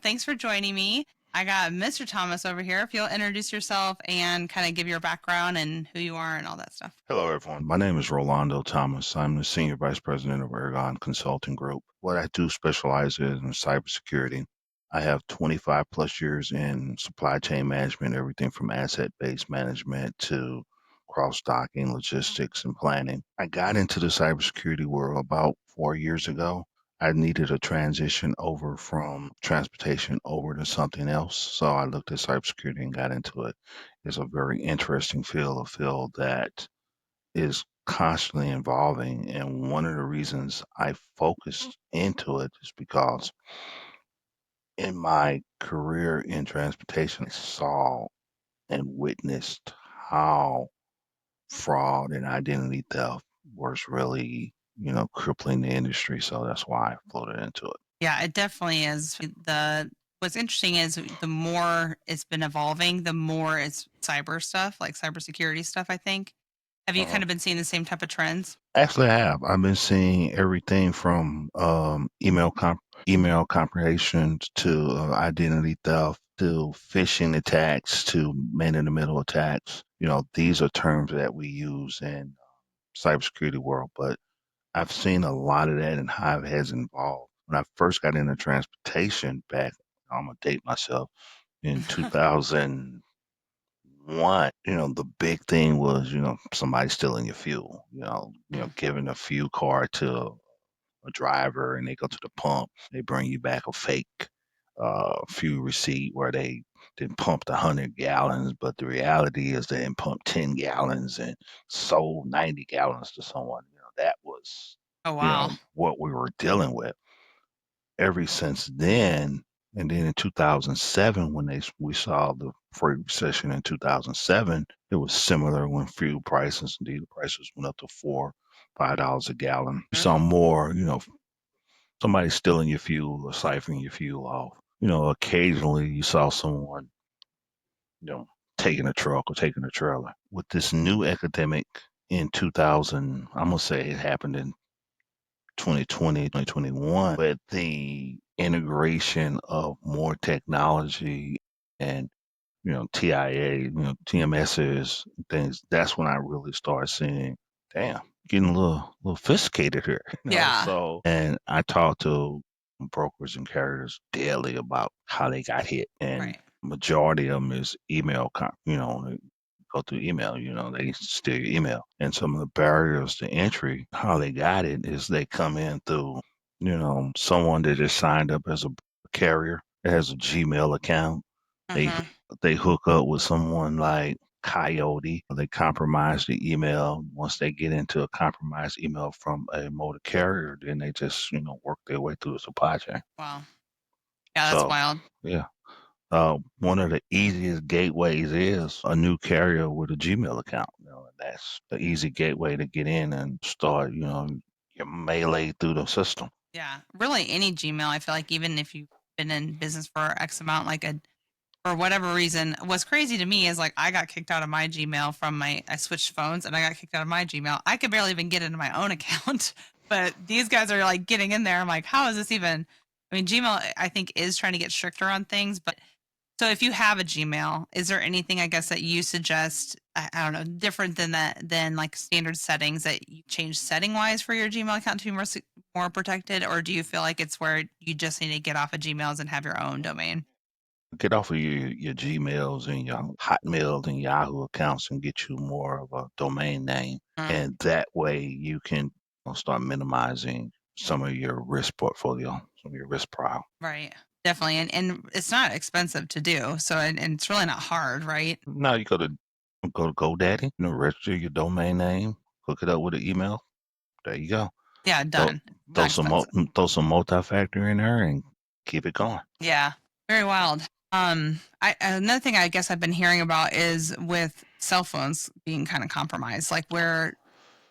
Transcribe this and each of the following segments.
Thanks for joining me. I got Mr. Thomas over here. If you'll introduce yourself and kind of give your background and who you are and all that stuff. Hello, everyone. My name is Rolando Thomas. I'm the Senior Vice President of Aragon Consulting Group. What I do specialize in cybersecurity. I have 25 plus years in supply chain management, everything from asset based management to cross docking, logistics, and planning. I got into the cybersecurity world about 4 years ago. I needed a transition over from transportation over to something else. So I looked at cybersecurity and got into it. It's a very interesting field, a field that is constantly evolving. And one of the reasons I focused into it is because in my career in transportation, I saw and witnessed how fraud and identity theft was really, crippling the industry. So that's why I floated into it. Yeah, it definitely is. The What's interesting is the more it's been evolving, the more it's cyber stuff, like cybersecurity stuff, I think. Have you Uh, kind of been seeing the same type of trends? Actually, I have. I've been seeing everything from email comprehensions to identity theft to phishing attacks to man-in-the-middle attacks. These are terms that we use in cybersecurity world, but I've seen a lot of that and how it has evolved. When I first got into transportation back, I'm gonna date myself in 2001. The big thing was, somebody stealing your fuel. Mm. Giving a fuel card to a driver, and they go to the pump. They bring you back a fake fuel receipt where they didn't pump 100 gallons, but the reality is they didn't pump 10 gallons and sold 90 gallons to someone. That was, Oh, wow. what we were dealing with. Ever since then, and then in 2007, when we saw the freight recession in 2007, it was similar when fuel prices, diesel prices went up to $4, $5 a gallon. We saw more, somebody stealing your fuel or siphoning your fuel off. Occasionally you saw someone, you know, taking a truck or taking a trailer. With this new epidemic in 2000, I'm gonna say it happened in 2020, 2021, with the integration of more technology and TIA, TMSs, things. That's when I really started seeing, damn, getting a little sophisticated here. Yeah. So, and I talk to brokers and carriers daily about how they got hit, and Right. majority of them is email. Go through email. They steal your email, and some of the barriers to entry, how they got it is they come in through, someone that just signed up as a carrier that has a Gmail account. They Hmm. they hook up with someone like Coyote. They compromise the email. Once they get into a compromised email from a motor carrier, then they just work their way through the supply chain. Wow. Yeah, that's So wild. yeah, one of the easiest gateways is a new carrier with a Gmail account. And that's the easy gateway to get in and start. Your melee through the system. Yeah. Really, any Gmail, I feel like even if you've been in business for X amount, like for whatever reason, what's crazy to me is like I got kicked out of my Gmail I switched phones and I got kicked out of my Gmail. I could barely even get into my own account, but these guys are like getting in there. I'm like, how is this even? I mean, Gmail, I think, is trying to get stricter on things, but so if you have a Gmail, is there anything I guess that you suggest? I don't know, different than that than like standard settings that you change setting wise for your Gmail account to be more protected, or do you feel like it's where you just need to get off of Gmails and have your own domain? Get off of your Gmails and your Hotmails and Yahoo accounts and get you more of a domain name. Mm, And that way you can start minimizing some of your risk portfolio, some of your risk profile. right, definitely, and it's not expensive to do, so and it's really not hard, right? Now you go to GoDaddy, register your domain name, hook it up with an email. There you go. Yeah, Throw, done. throw Not some expensive. throw some multi-factor in there and keep it going. Yeah, very wild. I Another thing I guess I've been hearing about is with cell phones being kind of compromised, like where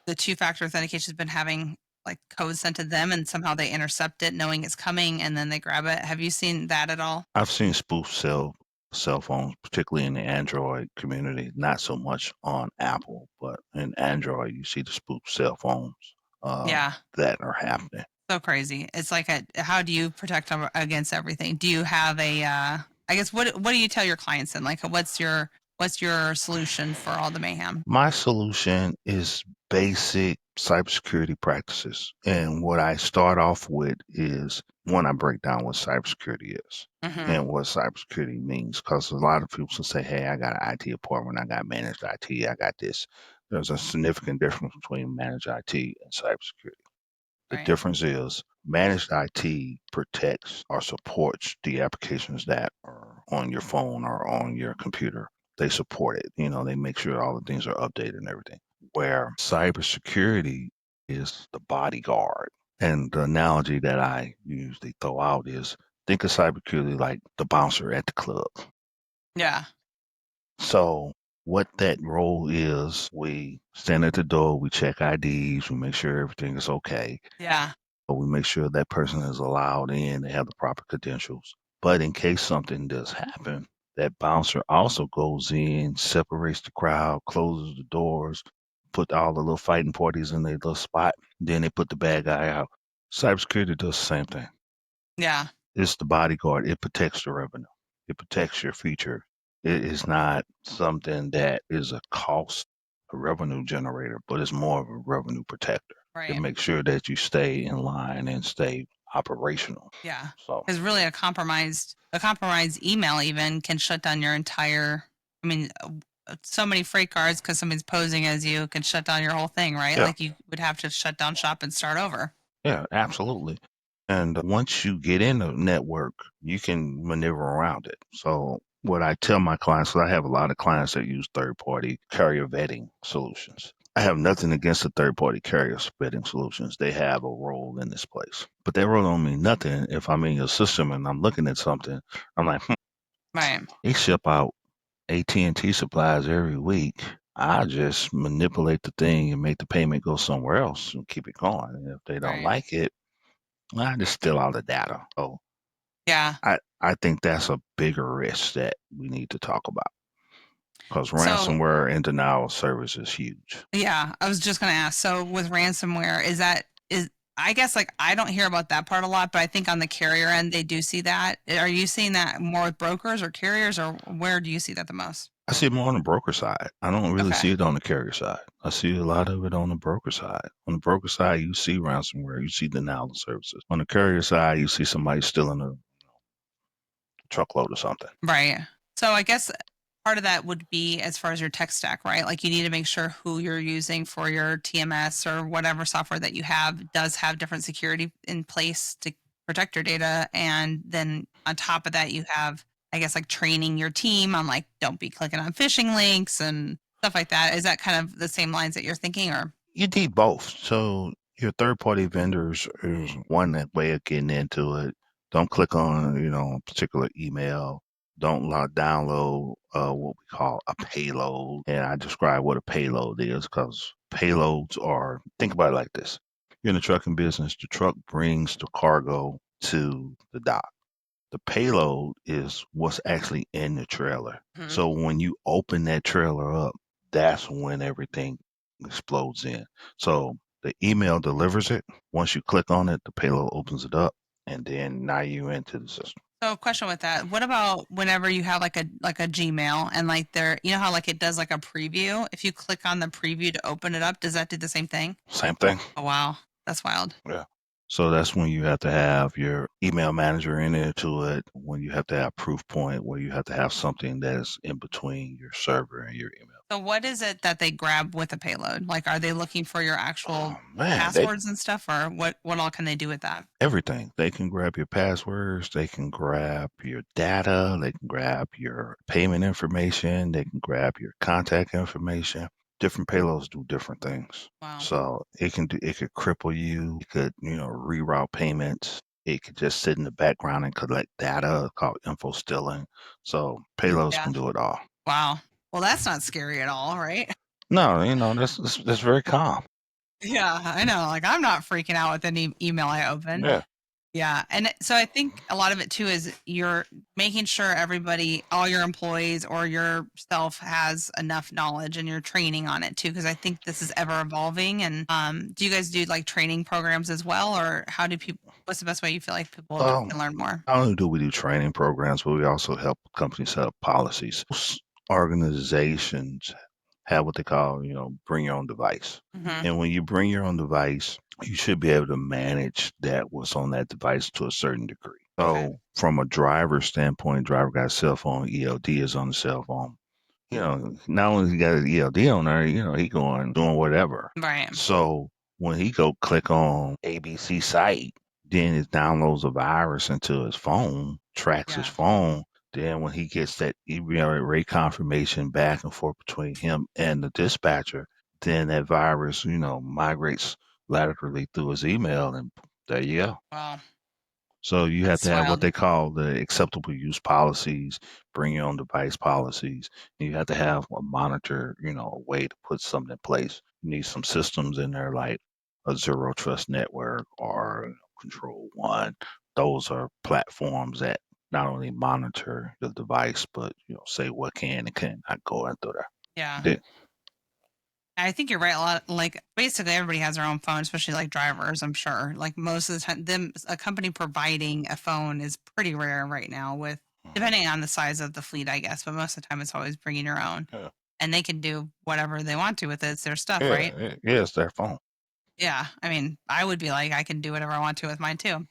the two-factor authentication has been having like codes sent to them and somehow they intercept it knowing it's coming and then they grab it. Have you seen that at all? I've seen spoof cell phones, particularly in the Android community. Not so much on Apple, but in Android, you see the spoof cell phones uh, Yeah. that are happening. So crazy. It's like how do you protect against everything? Do you have a I guess what do you tell your clients then? Like what's your solution for all the mayhem? My solution is basic cybersecurity practices. And what I start off with is one, I break down what cybersecurity is Mhm. and what cybersecurity means. Because a lot of people say, hey, I got an IT department, I got managed IT, I got this. There's a significant difference between managed IT and cybersecurity. The Right. difference is managed IT protects or supports the applications that are on your phone or on your computer. They support it. They make sure all the things are updated and everything. Where cybersecurity is the bodyguard. And the analogy that I usually throw out is think of cybersecurity like the bouncer at the club. Yeah. So what that role is, we stand at the door, we check IDs, we make sure everything is okay. Yeah. But we make sure that person is allowed in, they have the proper credentials. But in case something does happen, that bouncer also goes in, separates the crowd, closes the doors, put all the little fighting parties in their little spot. Then they put the bad guy out. Cybersecurity does the same thing. Yeah. It's the bodyguard. It protects the revenue. It protects your future. It is not something that is a cost, a revenue generator, but it's more of a revenue protector. It Right. makes sure that you stay in line and stay operational. Yeah. So Cuz really a compromised email even can shut down your entire I mean so many freight cars cuz somebody's posing as you can shut down your whole thing, right? yeah, Like you would have to shut down shop and start over. yeah, absolutely. And once you get in a network, you can maneuver around it. So what I tell my clients, 'cause I have a lot of clients that use third-party carrier vetting solutions. I have nothing against the third-party carrier vetting solutions. They have a role in this place, but that role don't mean nothing if I'm in your system and I'm looking at something. I'm like, Right. they ship out AT&T supplies every week. I just manipulate the thing and make the payment go somewhere else and keep it going. And if they don't Right. like it, I just steal all the data. So Yeah. I think that's a bigger risk that we need to talk about because So ransomware and denial of service is huge. yeah, I was just gonna ask. So with ransomware, is I guess like I don't hear about that part a lot, but I think on the carrier end they do see that. Are you seeing that more with brokers or carriers, or where do you see that the most? I see it more on the broker side. I don't really Okay, see it on the carrier side. I see a lot of it on the broker side. On the broker side, you see ransomware, you see denial of services. On the carrier side, you see somebody stealing a truckload or something. right. So I guess part of that would be as far as your tech stack, right? Like you need to make sure who you're using for your TMS or whatever software that you have does have different security in place to protect your data. And then on top of that, you have, I guess, like training your team on like, don't be clicking on phishing links and stuff like that. Is that kind of the same lines that you're thinking or? You need both. So your third party vendors is one that way of getting into it. Don't click on, a particular email. Don't download what we call a payload. And I describe what a payload is because payloads are, think about it like this. You're in the trucking business, the truck brings the cargo to the dock. The payload is what's actually in the trailer. Mhm. So when you open that trailer up, that's when everything explodes in. So the email delivers it. Once you click on it, the payload opens it up, and then now you're into the system. So question with that, what about whenever you have like a Gmail and like there, you know how like it does like a preview? If you click on the preview to open it up, does that do the same thing? Same thing. Oh wow, that's wild. Yeah. So that's when you have to have your email manager in there to it, when you have to have proof point, where you have to have something that is in between your server and your email. So what is it that they grab with a payload? Like are they looking for your Oh actual man, they passwords and stuff or what all can they do with that? everything. They can grab your passwords, they can grab your data, they can grab your payment information, they can grab your contact information. Different payloads do different things. Wow. So it could cripple you, it could, reroute payments. It could just sit in the background and collect data called info stealing. So payloads Yeah. can do it all. Wow. Well, that's not scary at all, right? No, that's very calm. Yeah, I know. Like I'm not freaking out with any email I open. Yeah. Yeah. And so I think a lot of it too is you're making sure everybody, all your employees or yourself has enough knowledge and you're training on it too. Cause I think this is ever evolving. And do you guys do like training programs as well? Or how do people, what's the best way you feel like people Um, can learn more? not only do we do training programs, but we also help companies set up policies. Most organizations have what they call, bring your own device. Hmm. And when you bring your own device, you should be able to manage that what's on that device to a certain degree. Okay. So from a driver standpoint, driver got a cell phone, ELD is on the cell phone. Not only he got an ELD on there, he going doing whatever. Right. So when he go click on ABC site, then it downloads a virus into his phone, tracks his Yeah. phone. Then when he gets that email rate confirmation back and forth between him and the dispatcher, then that virus, migrates laterally through his email, and there you go. Well, So you have to that's have what wild. they call the acceptable use policies, bring your own device policies. And you have to have a monitor, a way to put something in place. You need some systems in there like a zero trust network or control one. Those are platforms that not only monitor the device, but say what can and cannot go into there. Yeah. Then, I think you're right. A lot, like basically everybody has their own phone, especially like drivers. I'm sure. Like most of the time, them a company providing a phone is pretty rare right now. With Mhm. depending on the size of the fleet, I guess, but most of the time it's always bringing your own, Yeah, and they can do whatever they want to with it. It's their stuff, yeah, right? yeah, it's their phone. Yeah. I mean, I would be like, I can do whatever I want to with mine too.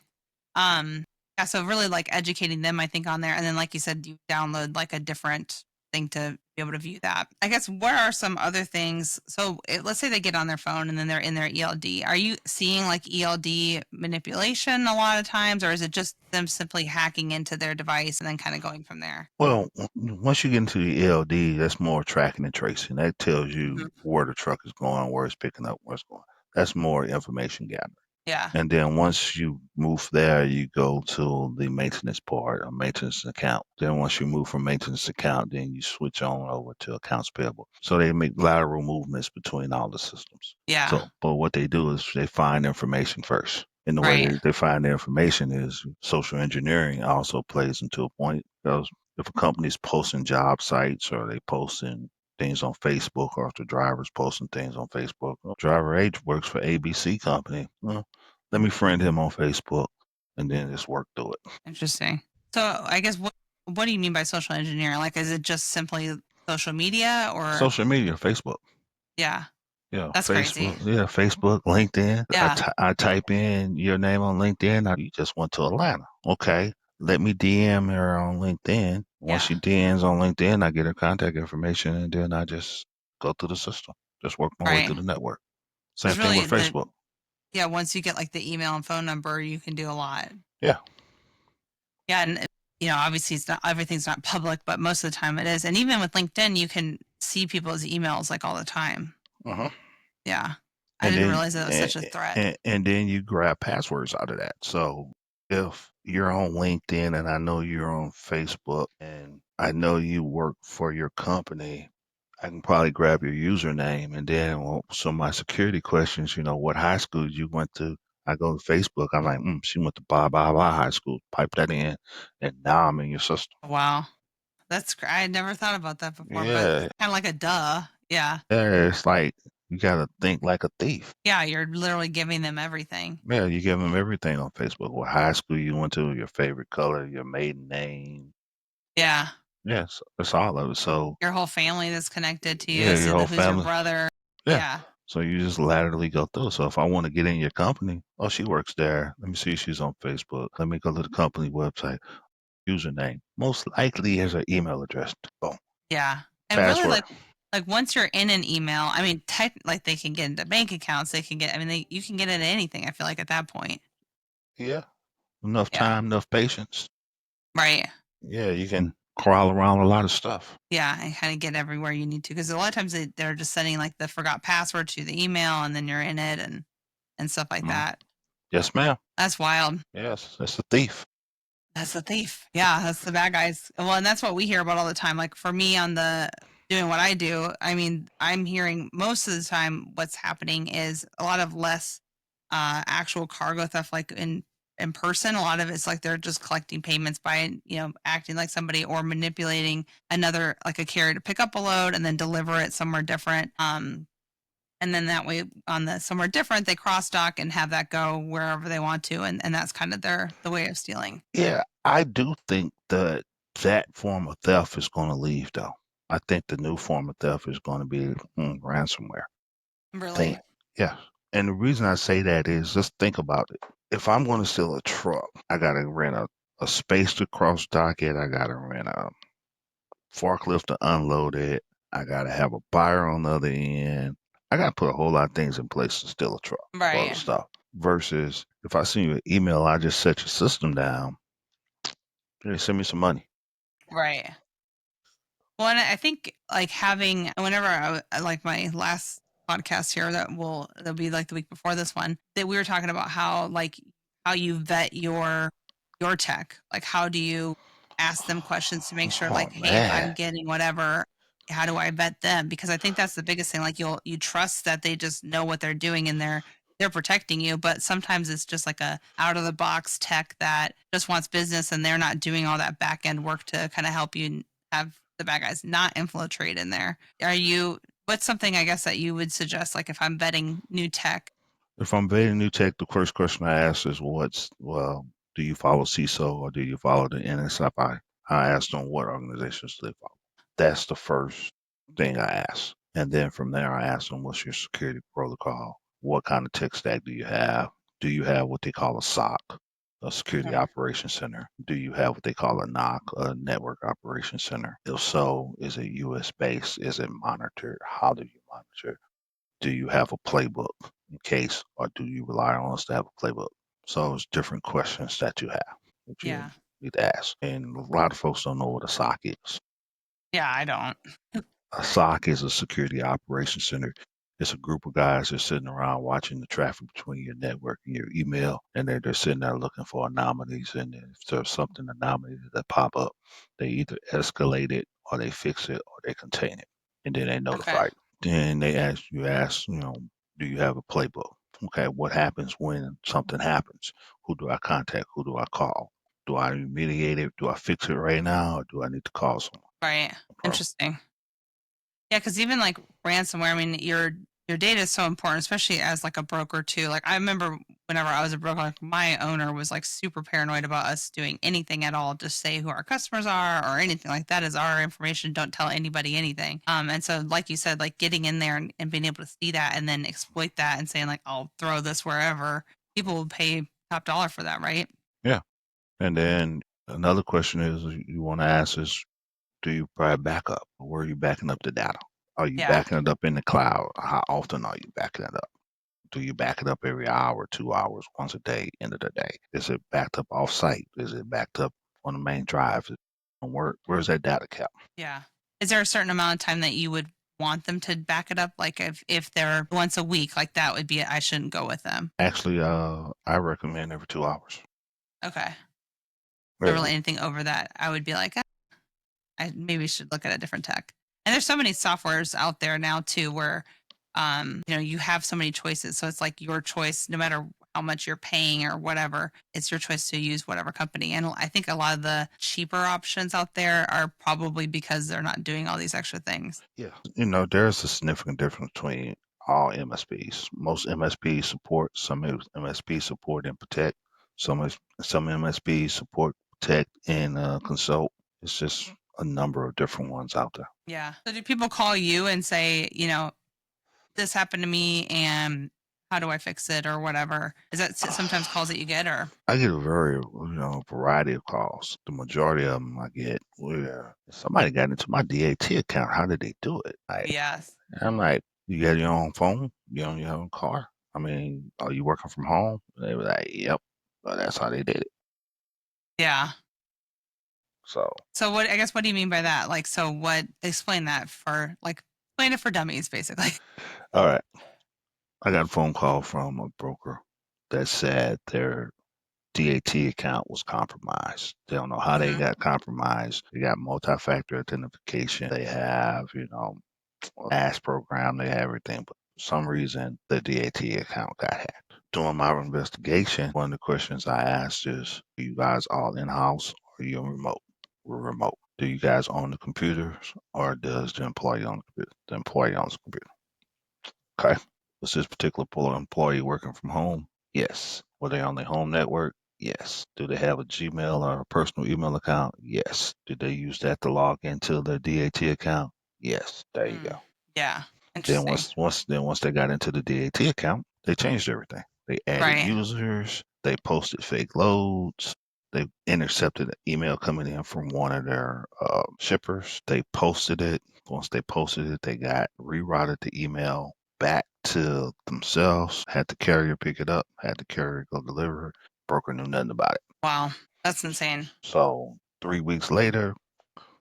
Um, yeah, so really like educating them, I think, on there. And then, like you said, you download like a different thing to be able to view that. I guess what are some other things? So let's say they get on their phone and then they're in their ELD. Are you seeing like ELD manipulation a lot of times, or is it just them simply hacking into their device and then kind of going from there? Well, once you get into the LD, that's more tracking and tracing. That tells Hmm. you where the truck is going, where it's picking up, where it's going. That's more information gathering. Yeah. And then once you move there, you go to the maintenance part, a maintenance account. Then once you move from maintenance account, then you switch on over to accounts payable. So they make lateral movements between all the systems. Yeah. So, but what they do is they find information first. And the way Right. they find the information is social engineering also plays into a point because if a company's posting job sites or they posting things on Facebook or if the driver's posting things on Facebook, well, driver H works for ABC company. Well, let me friend him on Facebook and then just work through it. Interesting. So I guess what do you mean by social engineering? Like, is it just simply social media or Social media, Facebook. yeah? Yeah, That's crazy. Facebook. Yeah, Facebook, LinkedIn. Yeah. I type in your name on LinkedIn. You just went to Atlanta. Okay, let me DM her on LinkedIn. Once Yeah. she DMs on LinkedIn, I get her contact information, and then I just go through the system. Just work my way Right. through the network. Same Because thing really, with Facebook. yeah, once you get like the email and phone number, you can do a lot. Yeah. Yeah, and obviously, it's not everything's not public, but most of the time it is. And even with LinkedIn, you can see people's emails like all the time. Uh-huh. Yeah, I And didn't then realize it was and, such a threat. and then you grab passwords out of that. So if you're on LinkedIn and I know you're on Facebook and I know you work for your company, I can probably grab your username and then some of my security questions, what high school you went to. I go to Facebook. I'm like, she went to blah blah blah high school. Pipe that in, and now I'm in your system. Wow, I had never thought about that before, but Yeah, kind of like a duh. Yeah, yeah. It's like you gotta think like a thief. yeah, you're literally giving them everything. Yeah, you give them everything on Facebook. What high school you went to, your favorite color, your maiden name. Yeah, Yes, it's all of it. So your whole family that's connected to you. yeah, See your whole who's your family. brother. Yeah. Yeah, So you just laterally go through. So if I want to get in your company, oh, she works there. Let me see if she's on Facebook. Let me go to the company website. Username. Most likely is her email address. Boom. yeah, and really Password. like once you're in an email, I mean, like they can get into bank accounts. They can get. I mean, you can get into anything. I feel like at that point. Yeah. Enough Yeah. time, enough patience. Right. Yeah, you can crawl around a lot of stuff. Yeah, and kind of get everywhere you need to because a lot of times they're just sending like the forgot password to the email and then you're in it and stuff like Mhm. that. Yes, ma'am. That's wild. Yes, that's a thief. That's the thief. Yeah, that's the bad guys. Well, and that's what we hear about all the time. Like for me on the doing what I do, I mean, I'm hearing most of the time what's happening is a lot of less actual cargo theft like in in person. A lot of it's like they're just collecting payments by, acting like somebody or manipulating another, like a carrier to pick up a load and then deliver it somewhere different. And then that way on the somewhere different, they cross dock and have that go wherever they want to. And that's kind of the way of stealing. Yeah, I do think that that form of theft is going to leave, though. I think the new form of theft is going to be ransomware. Think, Really? yeah. And the reason I say that is just think about it. If I'm going to steal a truck, I got to rent a space to cross dock it. I got to rent a forklift to unload it. I got to have a buyer on the other end. I got to put a whole lot of things in place to steal a truck for other Right. stuff. Versus if I send you an email, I just set your system down. Hey, send me some money. Right. Well, and I think like having whenever like my last podcast here that'll be like the week before this one that we were talking about how you vet your tech. Like how do you ask them questions to make sure Oh like, hey, if I'm man. getting whatever, how do I vet them? Because I think that's the biggest thing. Like you trust that they just know what they're doing and they're protecting you, but sometimes it's just like a out of the box tech that just wants business and they're not doing all that back end work to kind of help you have the bad guys not infiltrate in there. What's something I guess that you would suggest, like if I'm vetting new tech? If I'm vetting new tech, the first question I ask is do you follow CISO or do you follow the NSFI? I ask them what organizations they follow. That's the first thing I ask. And then from there, I ask them, what's your security protocol? What kind of tech stack do you have? Do you have what they call a SOC, a security Mhm. operations center? Do you have what they call a NOC, a network operations center? If so, is it US based? Is it monitored? How do you monitor? Do you have a playbook in case, or do you rely on us to have a playbook? So it's different questions that you have that you Yeah. need to ask. And a lot of folks don't know what a SOC is. Yeah, I don't. A SOC is a security operations center. It's a group of guys that's sitting around watching the traffic between your network and your email, and they're sitting there looking for anomalies. And if there's something anomalous that pop up, they either escalate it, or they fix it, or they contain it, and then they Okay. notify you. Then do you have a playbook? Okay, what happens when something happens? Who do I contact? Who do I call? Do I remediate it? Do I fix it right now, or do I need to call someone? Right. Pro. Interesting. Yeah, because even like ransomware, I mean, your data is so important, especially as like a broker too. Like I remember whenever I was a broker, like my owner was like super paranoid about us doing anything at all to say who our customers are or anything like that is our information. Don't tell anybody anything. And so like you said, like getting in there and being able to see that and then exploit that and saying like, I'll throw this wherever, people will pay top dollar for that, right? Yeah. And then another question is you want to ask is, do you provide backup? Where are you backing up the data? Are you Yeah. backing it up in the cloud? How often are you backing it up? Do you back it up every hour, 2 hours, once a day, end of the day? Is it backed up off site? Is it backed up on the main drive? Where's that data kept? Yeah. Is there a certain amount of time that you would want them to back it up? Like if they're once a week, like that would be I shouldn't go with them. Actually, I recommend every 2 hours. Okay. So Every really week. anything over that, I would be like, I maybe should look at a different tech. And there's so many softwares out there now too where you have so many choices. So it's like your choice, no matter how much you're paying or whatever, it's your choice to use whatever company. And I think a lot of the cheaper options out there are probably because they're not doing all these extra things. Yeah. There's a significant difference between all MSPs. Most MSPs support, some MSPs support and protect. Some MSPs support, protect, and consult. It's just a number of different ones out there. Yeah. So do people call you and say, this happened to me and how do I fix it or whatever? Is that sometimes calls that you get or? I get a variety of calls. The majority of them I get where somebody got into my DAT account. How did they do it? Yes. I'm like, you got your own phone? You own your own car? I mean, are you working from home? They were like, yep. Well, that's how they did it. Yeah. So, So what do you mean by that? Like, so what, explain that for like, explain it for dummies, basically. all right. I got a phone call from a broker that said their DAT account was compromised. They don't know how they Hmm. got compromised. They got multi-factor authentication. They have, a pass program. They have everything. But for some reason, the DAT account got hacked. Doing my investigation, one of the questions I asked is, are you guys all in-house or are you remote? We're remote. Do you guys own the computers or does the employee own the computer? The employee owns the computer. Okay. Was this particular employee working from home? Yes. Were they on their home network? Yes. Do they have a Gmail or a personal email account? Yes. Did they use that to log into their DAT account? Yes. There you Mm, go. yeah. Then Interesting. once they got into the DAT account, they changed everything. They added Right. users, they posted fake loads, they intercepted an email coming in from one of their shippers. They posted it. Once they posted it, they got rerouted the email back to themselves. Had the carrier pick it up. Had the carrier go deliver it. Broker knew nothing about it. Wow. That's insane. So 3 weeks later,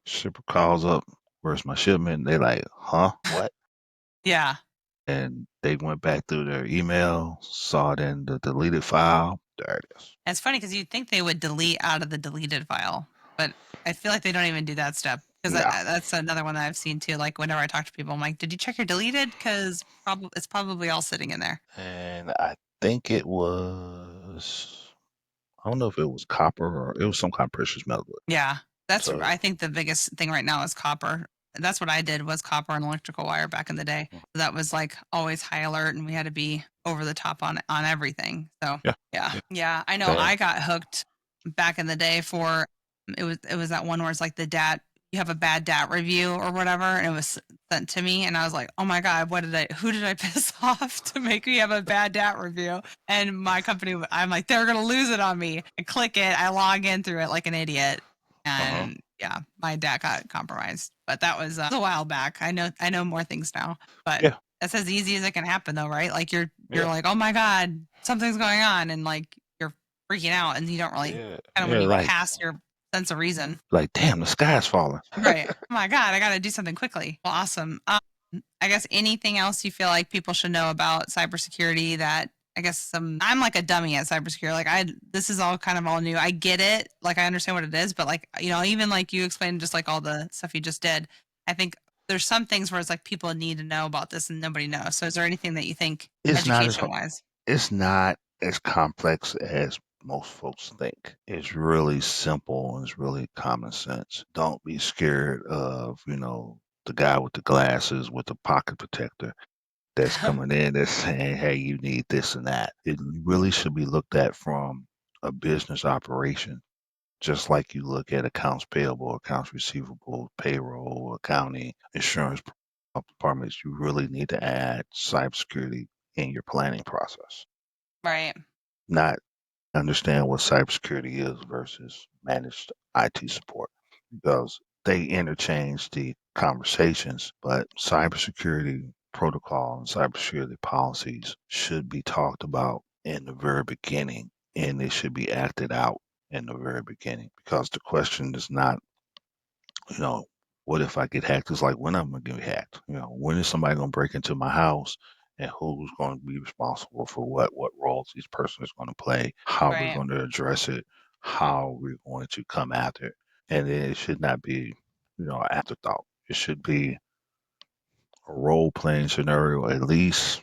shipper calls up. Where's my shipment? They like, huh? What? Yeah. And they went back through their email, saw it in the deleted file. There it is. And it's funny because you'd think they would delete out of the deleted file, but I feel like they don't even do that step because No. that's another one that I've seen too. Like whenever I talk to people, I'm like, "Did you check your deleted?" Because probably it's probably all sitting in there. And I think it was, I don't know if it was copper or it was some kind of precious metal. Yeah, that's So, I think the biggest thing right now is copper. That's what I did was copper and electrical wire back in the day. That was like always high alert, and we had to be over the top on everything. So yeah, yeah, yeah. yeah, I know. They, I got hooked back in the day for it was that one where it's like the DAT you have a bad DAT review or whatever, and it was sent to me, and I was like, oh my god, who did I piss off to make me have a bad DAT review? And my company, I'm like, they're gonna lose it on me. I click it, I log in through it like an idiot, uh-huh. and yeah, my DAT got compromised. But that was a while back. I know more things now, but Yeah, that's as easy as it can happen, though, right? Like you're yeah, like, oh my god, something's going on, and like you're freaking out, and you don't really yeah, kind of when yeah. you get past your sense of reason. Damn, the sky's falling. Right. Oh my god, I got to do something quickly. Well, awesome. I guess anything else you feel like people should know about cybersecurity that I guess I'm like a dummy at cybersecurity. Like this is all kind of all new. I get it. Like I understand what it is, but like, even like you explained just like all the stuff you just did, I think there's some things where it's like people need to know about this and nobody knows. So is there anything that you think It's not as education wise? it's not as complex as most folks think. It's really simple and it's really common sense. Don't be scared of, the guy with the glasses with the pocket protector that's coming in that's saying, hey, you need this and that. It really should be looked at from a business operation, just like you look at accounts payable, accounts receivable, payroll, accounting, insurance departments. You really need to add cybersecurity in your planning process. Right. Not understand what cybersecurity is versus managed IT support because they interchange the conversations, but cybersecurity protocol and cybersecurity policies should be talked about in the very beginning and they should be acted out in the very beginning because the question is not, you know, what if I get hacked? It's like when I'm gonna get hacked. When is somebody gonna break into my house and who's gonna be responsible for what roles each person is gonna play, how we're Right. gonna address it, how we're going to come after it. And it should not be, an afterthought. It should be a role playing scenario at least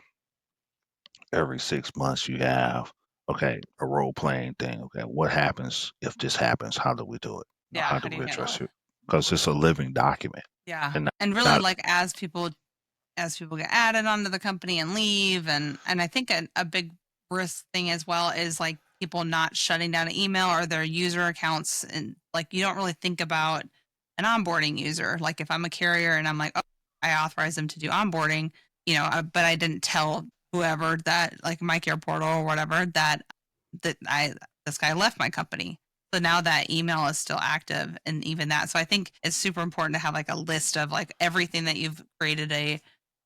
every 6 months you have, okay, a role playing thing. Okay, what happens if this happens? How do we do it? Yeah. How How do do you we handle address it? it? Because it's a living document Yeah. and And really not like as people get added onto the company and leave and I think a big risk thing as well is like people not shutting down an email or their user accounts and like you don't really think about an onboarding user like if I'm a carrier and I'm like, oh, I authorize them to do onboarding, but I didn't tell whoever that like my care portal or whatever that I this guy left my company. So now that email is still active and even that. So I think it's super important to have like a list of like everything that you've created a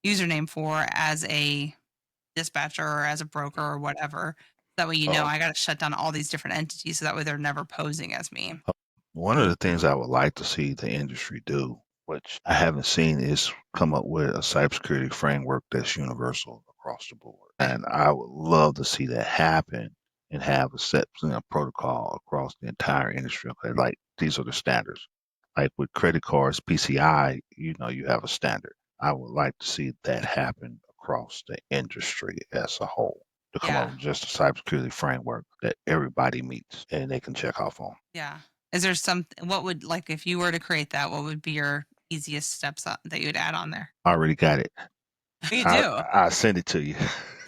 username for as a dispatcher or as a broker or whatever. That way uh, I got to shut down all these different entities so that way they're never posing as me. one of the things I would like to see the industry do, which I haven't seen, is come up with a cybersecurity framework that's universal across the board. Okay. And I would love to see that happen and have a set protocol across the entire industry. Okay, like these are the standards. Like with credit cards, PCI, you have a standard. I would like to see that happen across the industry as a whole. to come up Yeah. with just a cybersecurity framework that everybody meets and they can check off on. Yeah. Is there some what would like if you were to create that, what would be your easiest steps that you would add on there? I already got it. You I do? I send it to you.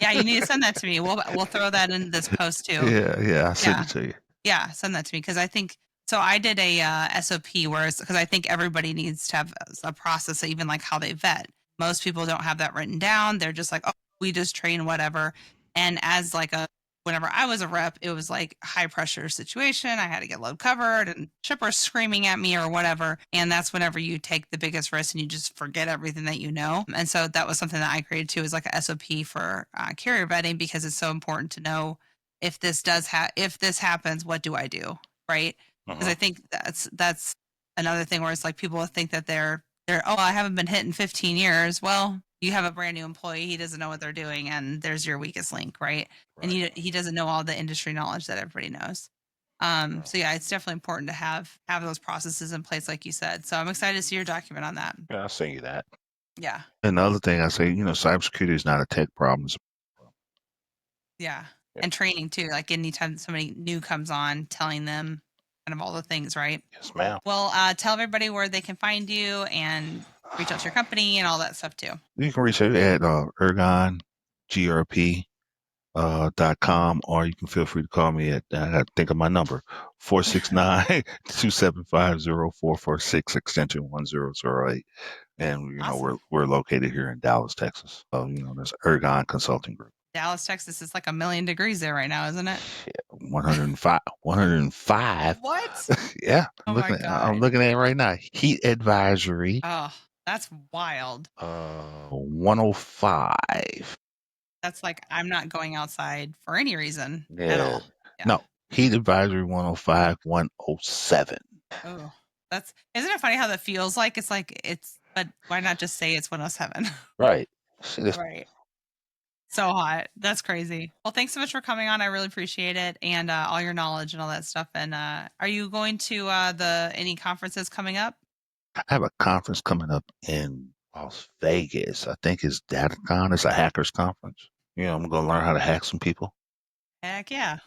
Yeah, you need to send that to me. We'll throw that in this post too. Yeah, yeah, I send Yeah. it to you. Yeah, send that to me because I think so. I did a SOP where because I think everybody needs to have a process, even like how they vet. Most people don't have that written down. They're just like, oh, we just train whatever. And as like a whenever I was a rep, it was like high pressure situation. I had to get load covered and shippers screaming at me or whatever. And that's whenever you take the biggest risk and you just forget everything that you know. And so that was something that I created too, is like a SOP for carrier vetting because it's so important to know if if this happens, what do I do? Right. Because Uh-huh. I think that's another thing where it's like people think that they're oh, I haven't been hit in 15 years. Well, you have a brand new employee, he doesn't know what they're doing, and there's your weakest link, right? And Right. he doesn't know all the industry knowledge that everybody knows. Yeah. So yeah, it's definitely important to have those processes in place, like you said. So I'm excited to see your document on that. Yeah, I'll send you that. Yeah, And the other thing I say, cybersecurity is not a tech problem. yeah, Yeah. and training too. Like anytime somebody new comes on, telling them kind of all the things, right? Yes, ma'am. Well, tell everybody where they can find you and reach out to your company and all that stuff too. You can reach out at ergongrp .com, or you can feel free to call me at, I got to think of my number, 469-275-0446, extension 1008. And, we're, Awesome. we're located here in Dallas, Texas. So, that's Ergon Consulting Group. Dallas, Texas is like a million degrees there right now, isn't it? Yeah, 105, 105. What? Yeah, Oh my I'm god. looking at it right now. Heat advisory, Oh, that's wild. 105. That's like I'm not going outside for any reason at Yeah. all. Yeah. No, heat advisory 105, 107. Oh, that's isn't it funny how that feels like? It's like it's but why not just say it's 107? Right. See, that's Right. So hot. That's crazy. Well, thanks so much for coming on. I really appreciate it and all your knowledge and all that stuff. And are you going to the any conferences coming up? I have a conference coming up in Las Vegas. I think it's DataCon. It's a hackers conference. I'm going to learn how to hack some people. Heck yeah.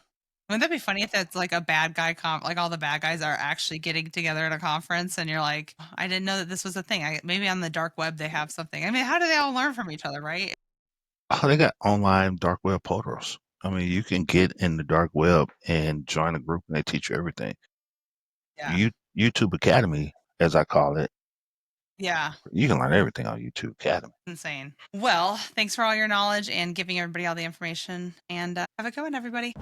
Wouldn't that be funny if it's like a bad guy like all the bad guys are actually getting together at a conference and you're like, "Oh, I didn't know that this was a thing. Maybe on the dark web they have something. I mean, how do they all learn from each other, right? Oh, they got online dark web portals. I mean, you can get in the dark web and join a group and they teach you everything. Yeah. YouTube Academy, as I call it, Yeah. you can learn everything on YouTube Academy. Insane. Well, thanks for all your knowledge and giving everybody all the information. And have a good one, everybody.